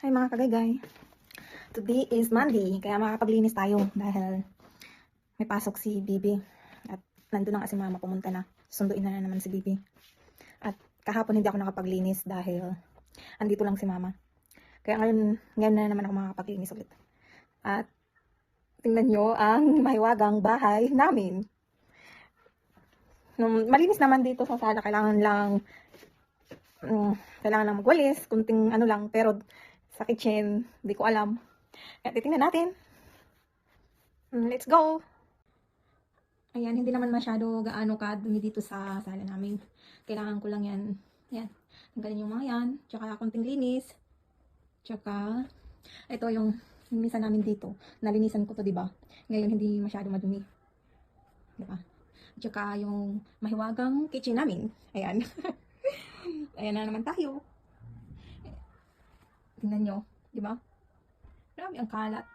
Hi mga kagaygay. Today is Monday, kaya makakapaglinis tayo dahil may pasok si Bibi. At nandun na kasi mama, pumunta na. Sunduin na naman si Bibi. At kahapon hindi ako nakapaglinis dahil andito lang si mama. Kaya ngayon na naman ako makakapaglinis ulit. At tingnan nyo ang mahiwagang bahay namin. Malinis naman dito sa sala, kailangan lang magwalis, kunting ano lang, pero sa kitchen, hindi ko alam. Kaya titingnan natin. Let's go! Ayan, hindi naman masyado gaano kadumi dito sa sala namin. Kailangan ko lang yan. Ayan, tanggalin yung mga yan. Tsaka konting linis. Tsaka, ito yung minsan namin dito. Nalinisan ko to, diba? Ngayon, hindi masyado madumi. Diba? Tsaka yung mahiwagang kitchen namin. Ayan. Ayan na naman tayo. Tingnan nyo, diba? Grabe ang kalat.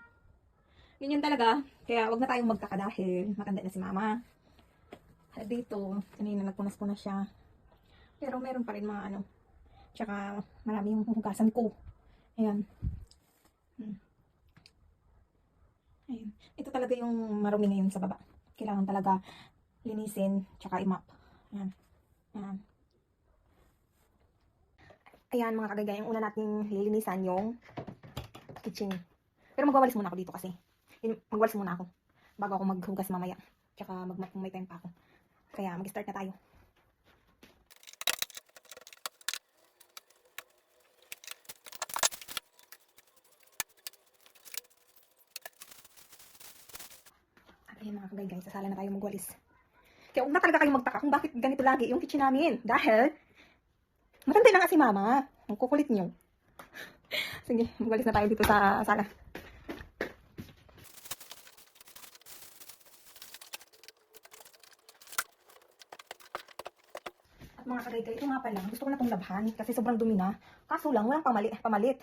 Ganyan talaga. Kaya wag na tayong magtaka dahil matanda na si mama. Dito, kanina nagpunas-punas siya. Pero meron pa rin mga ano. Tsaka marami yung hugasan ko. Ayan. Ayan. Ito talaga yung marumi ngayon sa baba. Kailangan talaga linisin, tsaka i-mop. Ayan. Ayan. Ayan mga kagagay, yung una nating lilinisan yung kitchen. Pero magwawalis muna ako dito kasi. Magwalis muna ako bago ako maghugas mamaya. Tsaka mag-mop kung may time pa ako. Kaya mag-start na tayo. At ayan mga kagay, sa sala na tayo magwalis. Kaya huwag na talaga kayong magtaka kung bakit ganito lagi yung kitchen namin. Dahil matanda na nga si mama. Ang kukulit nyo. Sige, magwalis na tayo dito sa sala. Mga kagay, ito nga pala, gusto ko na itong labhan kasi sobrang dumi na. Kaso lang, walang pamalit.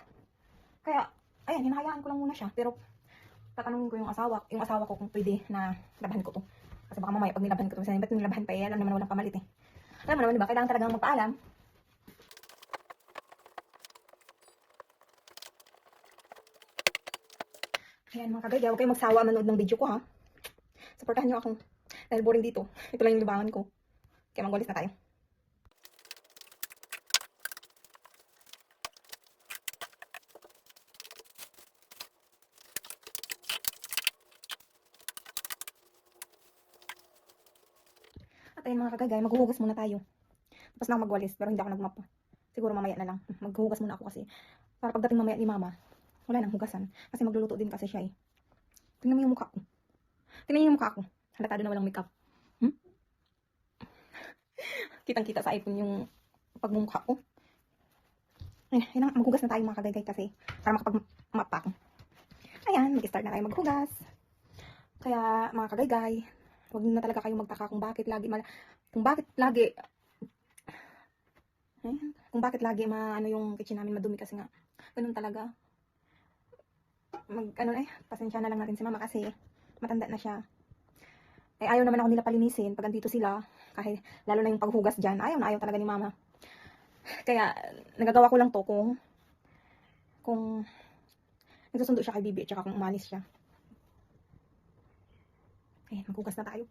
Kaya, ayan, hinahayaan ko lang muna siya. Pero, tatanungin ko yung asawa ko kung pwede na labhan ko to. Kasi baka mamaya, pag nilabhan ko to, sabi, ba't nilabhan pa eh? Alam naman walang pamalit eh. Alam mo naman, diba? Kailangan talagang magpaalam. Ayan mga kagay, huwag kayong magsawa manood ng video ko ha. Supportahan nyo ako. Dahil boring dito. Ito lang yung libangan ko. Kaya magwalis na tayo. At ayun mga kagagay, maghuhugas muna tayo. Tapos na ako magwalis, pero hindi ako nagmap. Siguro mamaya na lang. Maghuhugas muna ako kasi para pagdating mamaya ni mama, wala nang hugasan. Kasi magluluto din kasi siya eh. Tingnan mo yung mukha ko. Tingnan niyo yung mukha ko. Halatado na walang makeup. Kitang-kita sa iPhone yung pagmumukha ko. Ayun, maghugas na tayo mga kagagay kasi para makapag-map pa ako. Ayan, mag-start na tayo maghugas. Kaya mga kagagay, huwag na talaga kayong magtaka kung bakit lagi ano yung kitchen namin madumi kasi nga ganun talaga. Pasensya na lang natin si mama kasi matanda na siya. Eh ayaw naman ako nila palinisin pag andito sila, kahit lalo na yung paghugas diyan, ayaw talaga ni mama. Kaya nagagawa ko lang to kung nagsusundo siya kay Bibi at saka kung umalis siya. Ayan, maghugas na tayo.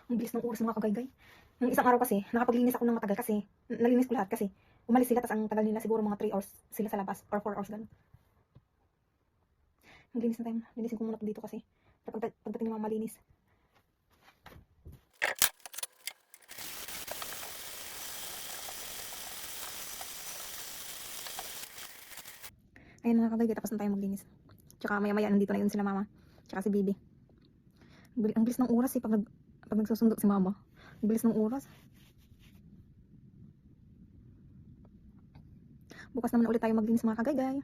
Ang bilis ng oras mga kagaygay. Nung isang araw kasi, nakapaglinis ako ng matagal kasi, nalinis ko lahat kasi, umalis sila, tas ang tagal nila siguro mga 3 hours sila sa labas, or 4 hours gano'n. Maglinis na tayo, linisin ko muna dito kasi, pagdating ng mga malinis. Ayan mga kagaygay, tapos na tayo maglinis. Tsaka maya-maya nandito na yun sila mama, tsaka si Bibi. Ang bilis ng oras eh, pag nagsusundo si mama. Ang bilis ng oras. Bukas naman ulit tayo maglinis mga kagagay.